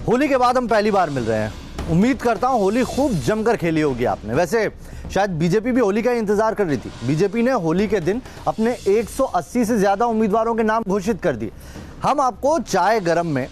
होली के बाद हम पहली बार मिल रहे हैं। उम्मीद करता हूं होली खूब जमकर खेली होगी आपने। वैसे शायद बीजेपी भी होली का इंतजार कर रही थी। बीजेपी ने होली के दिन अपने 180 से ज्यादा उम्मीदवारों के नाम घोषित कर दिए। हम आपको चाय गरम में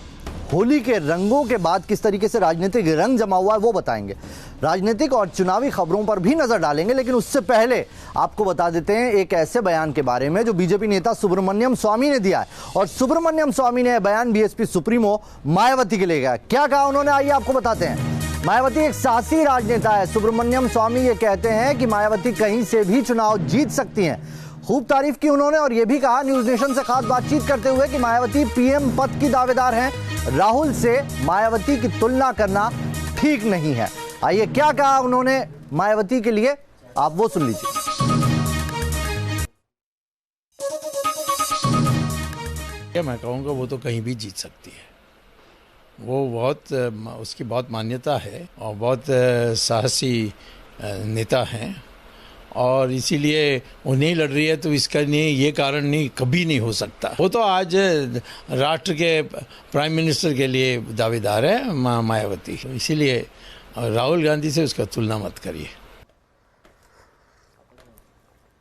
होली के रंगों के बाद किस तरीके से राजनीतिक रंग जमा हुआ है वो बताएंगे। राजनीतिक और चुनावी खबरों पर भी नजर डालेंगे, लेकिन उससे पहले आपको बता देते हैं एक ऐसे बयान के बारे में जो बीजेपी नेता सुब्रमण्यम स्वामी ने दिया है। और सुब्रमण्यम स्वामी ने बयान बीएसपी सुप्रीमो मायावती के लिए गया। क्या कहा उन्होंने, आइए आपको बताते हैं। मायावती एक साहसी राजनेता है। सुब्रमण्यम स्वामी ये कहते हैं कि मायावती कहीं से भी चुनाव जीत सकती हैं। खूब तारीफ की उन्होंने और यह भी कहा न्यूज नेशन से खास बातचीत करते हुए कि मायावती पीएम पद की दावेदार हैं। राहुल से मायावती की तुलना करना ठीक नहीं है। आइए क्या कहा उन्होंने मायावती के लिए, आप वो सुन लीजिए। मैं कहूँगा वो तो कहीं भी जीत सकती है। वो बहुत उसकी बहुत मान्यता है और बहुत साहसी नेता हैं और इसीलिए वो नहीं लड़ रही है तो इसका नहीं ये कारण नहीं कभी नहीं हो सकता। वो तो आज राष्ट्र के प्राइम मिनिस्टर के लिए दावेदार है मायावती, तो इसीलिए राहुल गांधी से उसका तुलना मत करिए।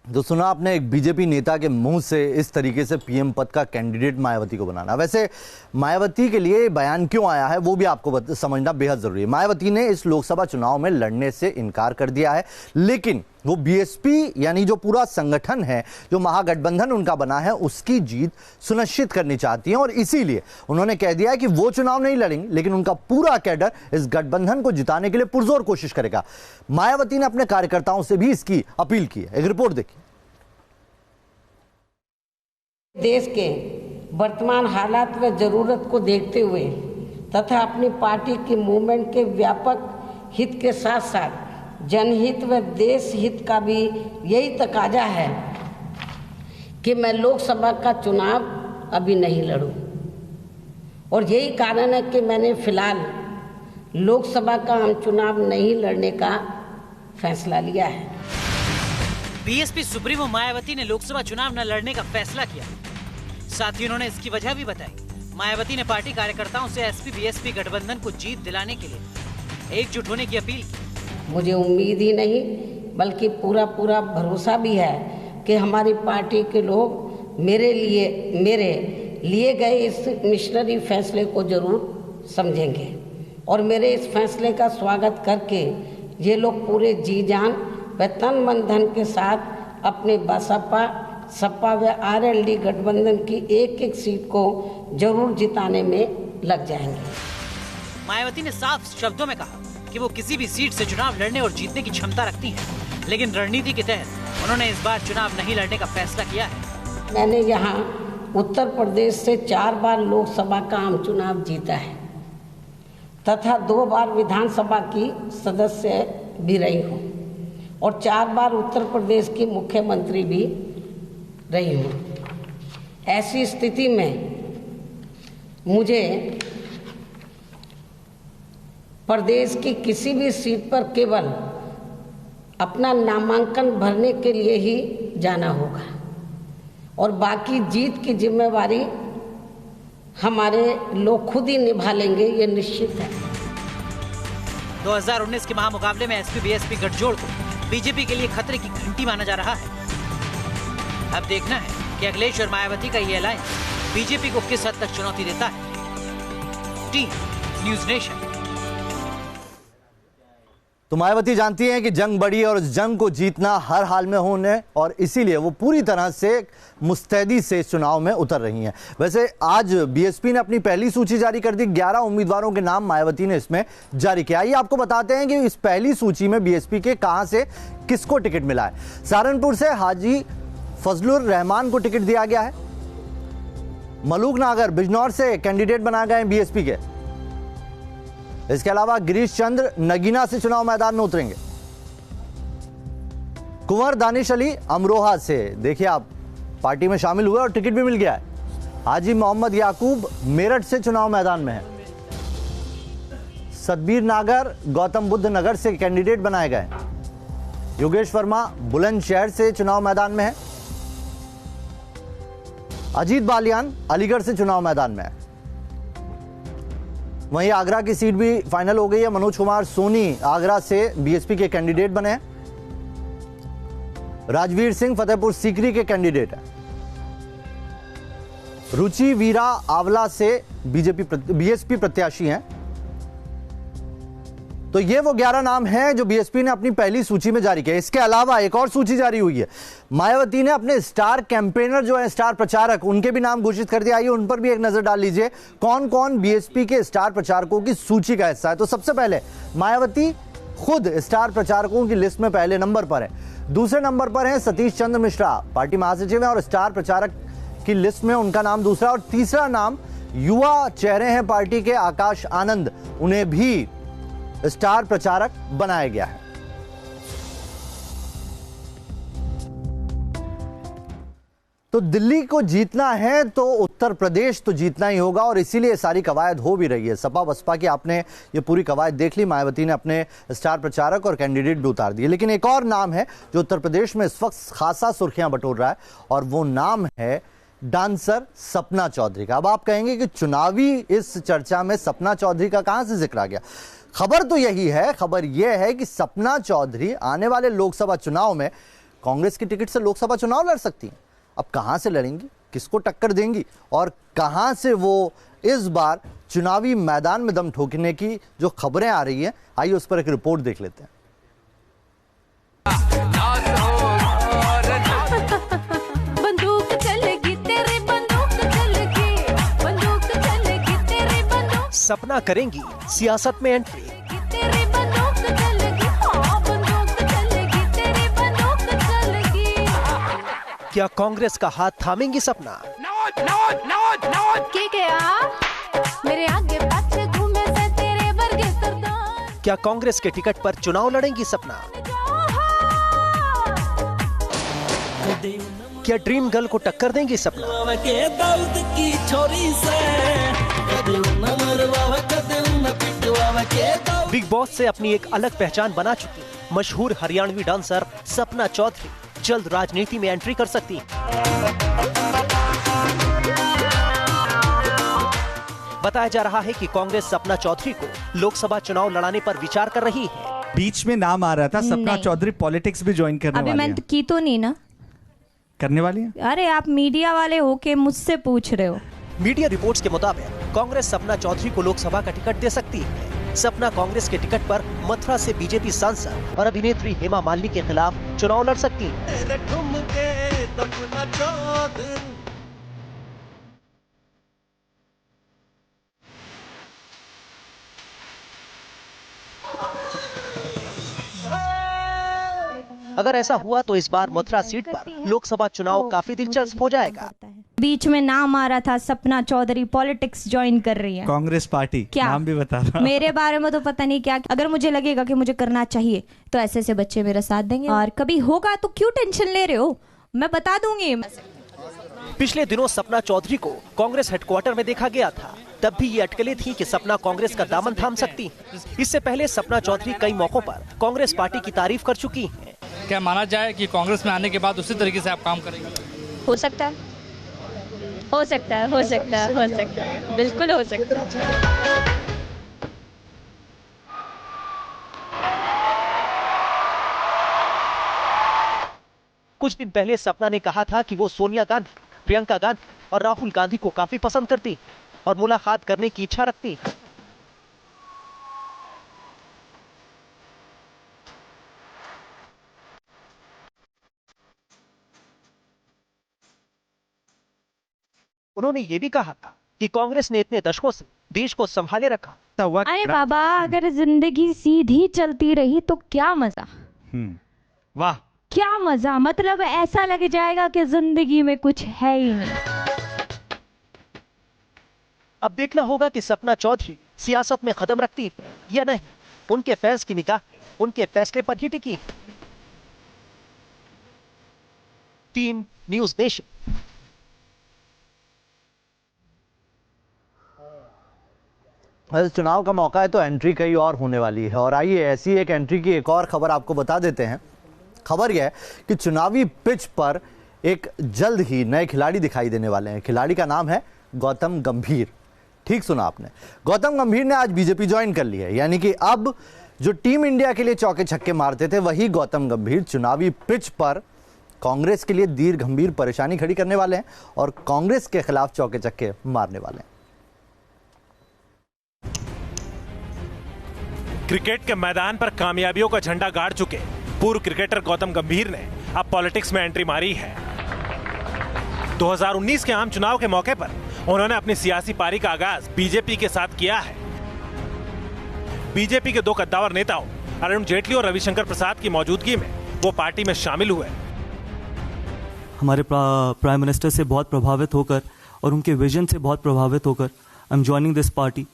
तो सुना आपने एक बीजेपी नेता के मुंह से इस तरीके से पीएम पद का कैंडिडेट मायावती को बनाना। वैसे मायावती के लिए बयान क्यों आया है वो भी आपको समझना बेहद जरूरी है। मायावती ने इस लोकसभा चुनाव में लड़ने से इनकार कर दिया है, लेकिन वो बीएसपी यानी जो पूरा संगठन है, जो महागठबंधन उनका बना है, उसकी जीत सुनिश्चित करनी चाहती हैं और इसीलिए उन्होंने कह दिया है कि वो चुनाव नहीं लड़ेंगे, लेकिन उनका पूरा कैडर इस गठबंधन को जिताने के लिए पुरजोर कोशिश करेगा। मायावती ने अपने कार्यकर्ताओं से भी इसकी अपील की है। एक रिपोर्ट देखिए। देश के वर्तमान हालात व जरूरत को देखते हुए तथा अपनी पार्टी की मूवमेंट के व्यापक हित के साथ साथ जनहित व देश हित का भी यही तकाजा है कि मैं लोकसभा का चुनाव अभी नहीं लड़ूं और यही कारण है कि मैंने फिलहाल लोकसभा का आम चुनाव नहीं लड़ने का फैसला लिया है। बीएसपी सुप्रीमो मायावती ने लोकसभा चुनाव न लड़ने का फैसला किया। साथ ही उन्होंने इसकी वजह भी बताई। मायावती ने पार्टी कार्यकर्ताओं से एसपी बीएसपी गठबंधन को जीत दिलाने के लिए एकजुट होने की अपील की। मुझे उम्मीद ही नहीं बल्कि पूरा भरोसा भी है कि हमारी पार्टी के लोग मेरे लिए गए इस मिशनरी फैसले को जरूर समझेंगे और मेरे इस फैसले का स्वागत करके ये लोग पूरे जी जान व तन मन धन के साथ अपने बसपा सपा व आरएलडी गठबंधन की एक एक सीट को जरूर जिताने में लग जाएंगे। मायावती ने साफ शब्दों में कहा कि वो किसी भी सीट से चुनाव लड़ने और जीतने की क्षमता रखती हैं, लेकिन रणनीति के तहत उन्होंने इस बार चुनाव नहीं लड़ने का फैसला किया है। मैंने यहाँ उत्तर प्रदेश से 4 बार लोकसभा का आम चुनाव जीता है तथा 2 बार विधानसभा की सदस्य भी रही हूँ और 4 बार उत्तर प्रदेश की मुख्यमंत्री भी रही हूँ। ऐसी स्थिति में मुझे प्रदेश की किसी भी सीट पर केवल अपना नामांकन भरने के लिए ही जाना होगा और बाकी जीत की जिम्मेवारी हमारे लोग खुद ही निभा लेंगे, ये निश्चित है। 2019 के महामुकाबले में एसपी बीएसपी गठजोड़ को बीजेपी के लिए खतरे की घंटी माना जा रहा है। अब देखना है कि अखिलेश और मायावती का ये अलायंस बीजेपी को किस हद तक चुनौती देता है। Team news nation. तो मायावती जानती हैं कि जंग बड़ी और उस जंग को जीतना हर हाल में होने और इसीलिए वो पूरी तरह से मुस्तैदी से चुनाव में उतर रही हैं। वैसे आज बीएसपी ने अपनी पहली सूची जारी कर दी। 11 उम्मीदवारों के नाम मायावती ने इसमें जारी किया। ये आपको बताते हैं कि इस पहली सूची में बीएसपी के कहां से किसको टिकट मिला है। सहारनपुर से हाजी फजलुर रहमान को टिकट दिया गया है। मलूक नागर बिजनौर से कैंडिडेट बनाए गए हैं बीएसपी के। इसके अलावा गिरीश चंद्र नगीना से चुनाव मैदान में उतरेंगे। कुंवर दानिश अली अमरोहा से, देखिए आप, पार्टी में शामिल हुए और टिकट भी मिल गया है। हाजी मोहम्मद याकूब मेरठ से चुनाव मैदान में है। सतबीर नागर गौतम बुद्ध नगर से कैंडिडेट बनाए गए। योगेश वर्मा बुलंदशहर से चुनाव मैदान में है। अजीत बालियान अलीगढ़ से चुनाव मैदान में है। वहीं आगरा की सीट भी फाइनल हो गई है। मनोज कुमार सोनी आगरा से बीएसपी के कैंडिडेट बने हैं। राजवीर सिंह फतेहपुर सीकरी के कैंडिडेट हैं। रुचि वीरा आंवला से बीएसपी प्रत्याशी हैं। तो ये वो 11 नाम हैं जो बीएसपी ने अपनी पहली सूची में जारी किए। इसके अलावा एक और सूची जारी हुई है। मायावती ने अपने स्टार कैंपेनर जो है, स्टार प्रचारक, उनके भी नाम घोषित कर दिया। आइए उन पर भी एक नजर डाल लीजिए कौन कौन बीएसपी के स्टार प्रचारकों की सूची का हिस्सा है। तो सबसे पहले मायावती खुद स्टार प्रचारकों की लिस्ट में पहले नंबर पर है। दूसरे नंबर पर है सतीश चंद्र मिश्रा, पार्टी महासचिव हैं और स्टार प्रचारक की लिस्ट में उनका नाम दूसरा। और तीसरा नाम युवा चेहरे हैं पार्टी के आकाश आनंद, उन्हें भी स्टार प्रचारक बनाया गया है। तो दिल्ली को जीतना है तो उत्तर प्रदेश तो जीतना ही होगा और इसीलिए सारी कवायद हो भी रही है। सपा बसपा की आपने ये पूरी कवायद देख ली। मायावती ने अपने स्टार प्रचारक और कैंडिडेट भी उतार दिए। लेकिन एक और नाम है जो उत्तर प्रदेश में इस वक्त खासा सुर्खियां बटोर रहा है और वो नाम है डांसर सपना चौधरी का। अब आप कहेंगे कि चुनावी इस चर्चा में सपना चौधरी का कहां से जिक्र आ गया। खबर तो यही है, खबर यह है कि सपना चौधरी आने वाले लोकसभा चुनाव में कांग्रेस की टिकट से लोकसभा चुनाव लड़ सकती हैं। अब कहां से लड़ेंगी, किसको टक्कर देंगी और कहां से वो इस बार चुनावी मैदान में दम ठोकने की जो खबरें आ रही हैं, आइए उस पर एक रिपोर्ट देख लेते हैं। बंदूक चलेगी तेरी, बंदूक चलेगी, बंदूक चलेगी तेरी, बंदूक सपना करेंगी सियासत में एंट्री। तेरी बंदूक चलेगी, हाँ बंदूक चलेगी तेरी, बंदूक चलेगी। क्या कांग्रेस का हाथ थामेंगी सपना? के गया मेरे आगे पाछे घूमे से तेरे वर्गे सरदार। क्या कांग्रेस के टिकट पर चुनाव लड़ेंगी सपना? क्या ड्रीम गर्ल को टक्कर देंगी सपना? बिग बॉस से अपनी एक अलग पहचान बना चुकी मशहूर हरियाणवी डांसर सपना चौधरी जल्द राजनीति में एंट्री कर सकती है। बताया जा रहा है कि कांग्रेस सपना चौधरी को लोकसभा चुनाव लड़ाने पर विचार कर रही है। बीच में नाम आ रहा था सपना नहीं। चौधरी पॉलिटिक्स भी ज्वाइन करने अभी वाली मैं हैं। की तो नहीं ना। करने वाली हैं? अरे आप मीडिया वाले हो के मुझसे पूछ रहे हो। मीडिया रिपोर्ट्स के मुताबिक कांग्रेस सपना चौधरी को लोकसभा का टिकट दे सकती है। सपना कांग्रेस के टिकट पर मथुरा से बीजेपी सांसद और अभिनेत्री हेमा मालिनी के खिलाफ चुनाव लड़ सकती है। अगर ऐसा हुआ तो इस बार मथुरा सीट पर लोकसभा चुनाव काफी दिलचस्प हो जाएगा। बीच में नाम आ रहा था सपना चौधरी पॉलिटिक्स ज्वाइन कर रही है। कांग्रेस पार्टी क्या नाम भी बता रहा। मेरे बारे में तो पता नहीं क्या। अगर मुझे लगेगा कि मुझे करना चाहिए तो ऐसे ऐसे बच्चे मेरा साथ देंगे और कभी होगा तो क्यों टेंशन ले रहे हो, मैं बता दूंगी। पिछले दिनों सपना चौधरी को कांग्रेस हेडक्वार्टर में देखा गया था। तब भी ये अटकलें थी कि सपना कांग्रेस का दामन थाम सकती है। इससे पहले सपना चौधरी कई मौकों पर कांग्रेस पार्टी की तारीफ कर चुकी हैं। क्या माना जाए कि कांग्रेस में आने के बाद उसी तरीके से आप काम करेंगे? हो सकता है, हो सकता है, हो सकता है, हो सकता है, बिल्कुल हो सकता है। कुछ दिन पहले सपना ने कहा था कि वो सोनिया गांधी, प्रियंका गांधी और राहुल गांधी को काफी पसंद करती और मुलाकात करने की इच्छा रखती। उन्होंने ये भी कहा था कि कांग्रेस ने इतने दशकों से देश को संभाले रखा। अरे बाबा, अगर जिंदगी सीधी चलती रही तो क्या मजा। वाह, क्या मजा, मतलब ऐसा लग जाएगा कि जिंदगी में कुछ है ही नहीं। अब देखना होगा कि सपना चौधरी सियासत में कदम रखती या नहीं। उनके फैंस की निगाह उनके फैसले पर ही टिकी। Team news nation. चुनाव का मौका है तो एंट्री कई और होने वाली है और आइए ऐसी एक एंट्री की एक और खबर आपको बता देते हैं। खबर यह है कि चुनावी पिच पर एक जल्द ही नए खिलाड़ी दिखाई देने वाले हैं। खिलाड़ी का नाम है गौतम गंभीर। ठीक सुना आपने, गौतम गंभीर ने आज बीजेपी ज्वाइन कर ली है। यानी कि अब जो टीम इंडिया के लिए चौके छक्के मारते थे वही गौतम गंभीर चुनावी पिच पर कांग्रेस के लिए दीर्घ गंभीर परेशानी खड़ी करने वाले हैं और कांग्रेस के खिलाफ चौके छक्के मारने वाले हैं। क्रिकेट के मैदान पर कामयाबियों का झंडा गाड़ चुके पूर्व क्रिकेटर गौतम गंभीर ने अब पॉलिटिक्स में एंट्री मारी है। 2019 के आम चुनाव के मौके पर उन्होंने अपनी सियासी पारी का आगाज बीजेपी के साथ किया है। बीजेपी के दो कद्दावर नेताओं अरुण जेटली और रविशंकर प्रसाद की मौजूदगी में वो पार्टी में शामिल हुए। हमारे प्राइम मिनिस्टर से बहुत प्रभावित होकर और उनके विजन से बहुत प्रभावित होकर I am joining this party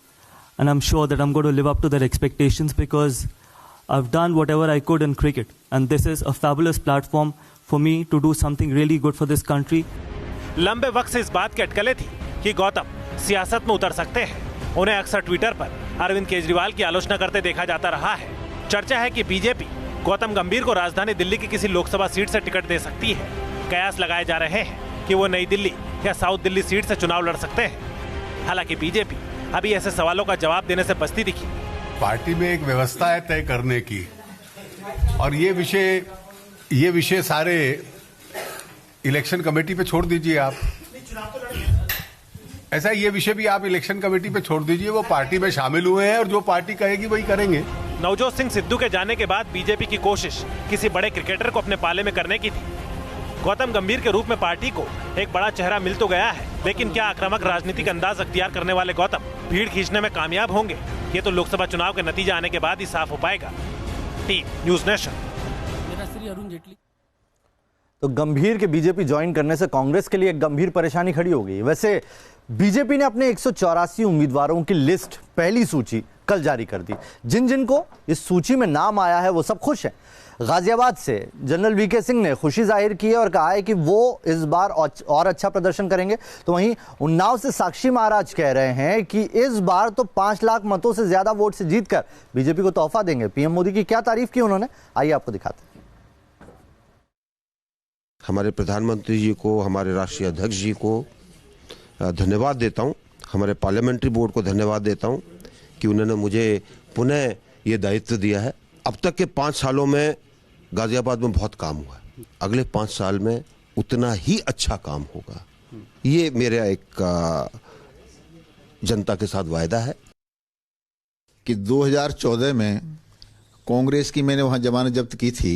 and I'm sure that I'm going to live up to their expectations because I've done whatever I could in cricket and this is a fabulous platform for me to do something really good for this country. लंबे वक्त से इस बात की अटकलें थी कि गौतम सियासत में उतर सकते हैं। उन्हें अक्सर ट्विटर पर अरविंद केजरीवाल की आलोचना करते देखा जाता रहा है। चर्चा है कि बीजेपी गौतम गंभीर को राजधानी दिल्ली की किसी लोकसभा सीट से टिकट दे सकती है। कयास लगाए जा रहे हैं कि वो नई दिल्ली या साउथ दिल्ली सीट से चुनाव लड़ सकते हैं। हालांकि बीजेपी अभी ऐसे सवालों का जवाब देने से बचती दिखी। पार्टी में एक व्यवस्था है तय करने की और ये विषय सारे इलेक्शन कमेटी पे छोड़ दीजिए आप। ऐसा ये विषय भी आप इलेक्शन कमेटी पे छोड़ दीजिए, वो पार्टी में शामिल हुए हैं और जो पार्टी कहेगी वही करेंगे। नवजोत सिंह सिद्धू के जाने के बाद बीजेपी की कोशिश किसी बड़े क्रिकेटर को अपने पाले में करने की थी। गौतम गंभीर के रूप में पार्टी को एक बड़ा चेहरा मिल तो गया है, लेकिन क्या आक्रामक राजनीतिक अंदाज अख्तियार करने वाले गौतम भीड़ खींचने में कामयाब होंगे? ये तो लोकसभा चुनाव के नतीजे आने के बाद ही साफ हो पाएगा। Team news nation. मेरा श्री अरुण जेटली। तो गंभीर के बीजेपी ज्वाइन करने से कांग्रेस के लिए एक गंभीर परेशानी खड़ी हो गई। वैसे बीजेपी ने अपने 184 उम्मीदवारों की लिस्ट, पहली सूची कल जारी कर दी। जिन जिन को इस सूची में नाम आया है वो सब खुश हैं। गाजियाबाद से जनरल वीके सिंह ने खुशी जाहिर की है और कहा है कि वो इस बार और अच्छा प्रदर्शन करेंगे। तो वहीं उन्नाव से साक्षी महाराज कह रहे हैं कि इस बार तो 5 लाख मतों से ज्यादा वोट से जीतकर बीजेपी को तोहफा देंगे। पीएम मोदी की क्या तारीफ की उन्होंने, आइए आपको दिखाते हैं। हमारे प्रधानमंत्री जी को, हमारे राष्ट्रीय अध्यक्ष जी को धन्यवाद देता हूं, हमारे पार्लियामेंट्री बोर्ड को धन्यवाद देता हूं कि उन्होंने मुझे पुनः ये दायित्व दिया है। अब तक के 5 सालों में गाजियाबाद में बहुत काम हुआ है, अगले 5 साल में उतना ही अच्छा काम होगा। ये मेरा एक जनता के साथ वायदा है कि 2014 में कांग्रेस की मैंने वहां जमानत जब्त की थी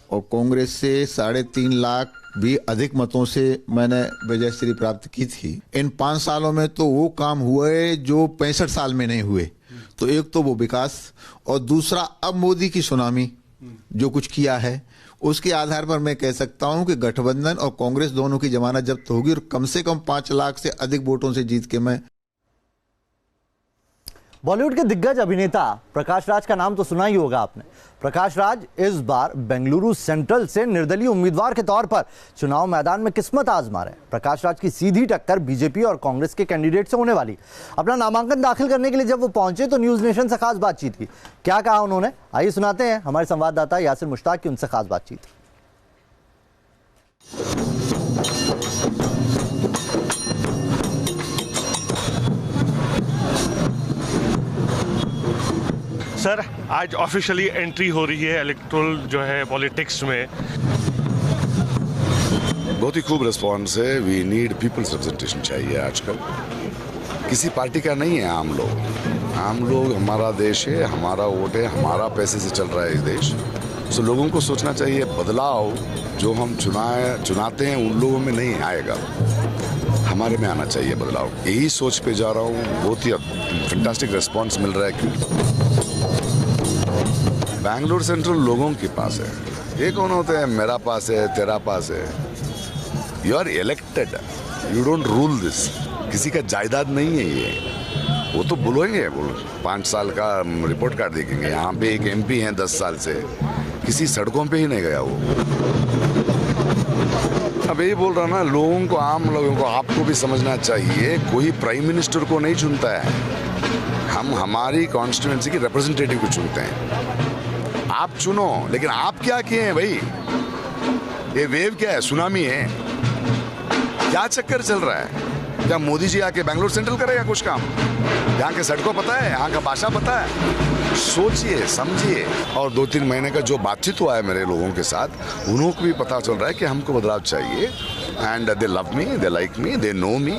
और कांग्रेस से 3.5 लाख भी अधिक मतों से मैंने विजयश्री प्राप्त की थी। इन 5 सालों में तो वो काम हुए जो 65 साल में नहीं हुए। तो एक तो वो विकास और दूसरा अब मोदी की सुनामी जो कुछ किया है, उसके आधार पर मैं कह सकता हूं कि गठबंधन और कांग्रेस दोनों की जमानत जब्त होगी और कम से कम 5 लाख से अधिक वोटों से जीत के मैं। बॉलीवुड के दिग्गज अभिनेता प्रकाश राज का नाम तो सुना ही होगा आपने। प्रकाश राज इस बार बेंगलुरु सेंट्रल से निर्दलीय उम्मीदवार के तौर पर चुनाव मैदान में किस्मत आजमा रहे। प्रकाश राज की सीधी टक्कर बीजेपी और कांग्रेस के कैंडिडेट से होने वाली। अपना नामांकन दाखिल करने के लिए जब वो पहुंचे तो न्यूज नेशन से खास बातचीत की। क्या कहा उन्होंने, आइए सुनाते हैं हमारे संवाददाता यासिर मुश्ताक की उनसे खास बातचीत। सर, आज ऑफिशियली एंट्री हो रही है इलेक्टोरल जो है पॉलिटिक्स में। बहुत ही खूब रिस्पॉन्स है। वी नीड पीपल्स रिप्रेजेंटेशन चाहिए आजकल, किसी पार्टी का नहीं है। आम लोग हमारा देश है, हमारा वोट है, हमारा पैसे से चल रहा है ये देश। सो लोगों को सोचना चाहिए बदलाव जो हम चुनाते हैं उन लोगों में नहीं आएगा, हमारे में आना चाहिए बदलाव। यही सोच पे जा रहा हूँ। बहुत ही फैंटास्टिक रिस्पॉन्स मिल रहा है। बैंगलोर सेंट्रल लोगों के पास है, ये कौन होते हैं मेरा पास है तेरा पास है। You are elected, you don't rule this. किसी का जायदाद नहीं है ये। वो तो बोलेंगे 5 साल का रिपोर्ट कार्ड देखेंगे। यहाँ पे एक एमपी हैं 10 साल से, किसी सड़कों पे ही नहीं गया वो। अब यही बोल रहा ना, लोगों को, आम लोगों को, आपको भी समझना चाहिए कोई प्राइम मिनिस्टर को नहीं चुनता है, हम हमारी कॉन्स्टिट्यूएंसी की रिप्रेजेंटेटिव को चुनते हैं। आप चुनो, लेकिन आप क्या किए हैं भाई? ये वेव क्या है? सुनामी है? क्या चक्कर चल रहा है? क्या मोदी जी आके बैंगलोर सेंट्रल करेगा कुछ काम? यहाँ के सड़कों पता है, यहाँ का भाषा पता है? सोचिए, समझिए। और 2-3 महीने का जो बातचीत हुआ है मेरे लोगों के साथ, उन्हों को भी पता चल रहा है कि हमको बदलाव चाहिए। And they love me, they like me, they know me.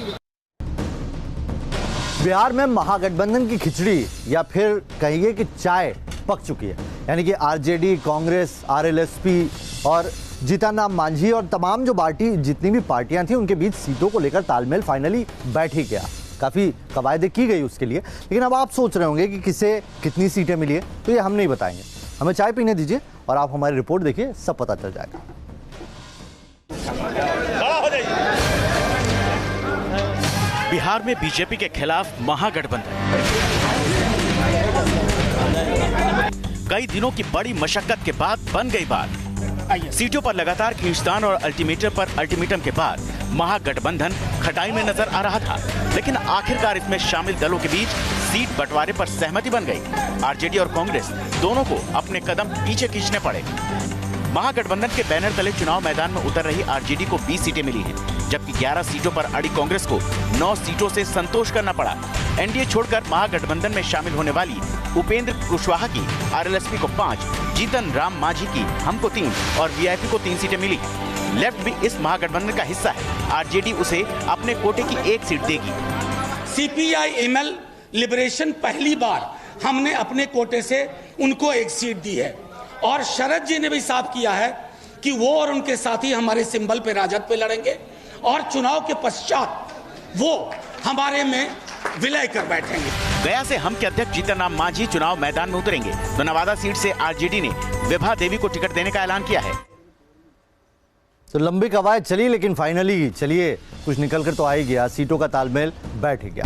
Bihar में महागठबंधन की खिचड़ी या फिर कहिए कि चाय पक चुकी है। यानी कि आरजेडी, कांग्रेस, आरएलएसपी और जीतन राम मांझी और तमाम जो पार्टी जितनी भी पार्टियां थी उनके बीच सीटों को लेकर तालमेल फाइनली बैठ ही गया। काफ़ी कवायदे की गई उसके लिए, लेकिन अब आप सोच रहे होंगे कि किसे कितनी सीटें मिली है, तो ये हम नहीं बताएंगे। हमें चाय पीने दीजिए और आप हमारी रिपोर्ट देखिए, सब पता चल जाएगा। बिहार में बीजेपी के खिलाफ महागठबंधन। कई दिनों की बड़ी मशक्कत के बाद बन गई बात। सीटों पर लगातार खींचतान और अल्टीमेटम के बाद महागठबंधन खटाई में नजर आ रहा था, लेकिन आखिरकार इसमें शामिल दलों के बीच सीट बंटवारे पर सहमति बन गई। आरजेडी और कांग्रेस दोनों को अपने कदम पीछे खींचने पड़े। महागठबंधन के बैनर तले चुनाव मैदान में उतर रही आरजेडी को 20 सीटें मिली हैं, जबकि 11 सीटों पर अड़ी कांग्रेस को 9 सीटों से संतोष करना पड़ा। एनडीए छोड़कर महागठबंधन में शामिल होने वाली उपेंद्र कुशवाहा की आरएलएसपी को 5, जीतन राम मांझी की हमको 3 और वीआईपी को 3 सीटें मिली। लेफ्ट भी इस महागठबंधन का हिस्सा है। आरजेडी उसे अपने कोटे की 1 सीट देगी। सीपीआई-एमएल लिबरेशन पहली बार हमने अपने कोटे से उनको 1 सीट दी है और शरद जी ने भी साफ किया है कि वो और उनके साथी हमारे सिंबल पे राजद पे लड़ेंगे और चुनाव के पश्चात वो हमारे में विलय कर बैठेंगे। गया से हम के अध्यक्ष जीतन राम मांझी चुनाव मैदान में उतरेंगे, तो नवादा सीट से आरजेडी ने विभा देवी को टिकट देने का ऐलान किया है। तो लंबी कवायद चली, लेकिन फाइनली चलिए कुछ निकल कर तो आ ही गया, सीटों का तालमेल बैठ ही गया।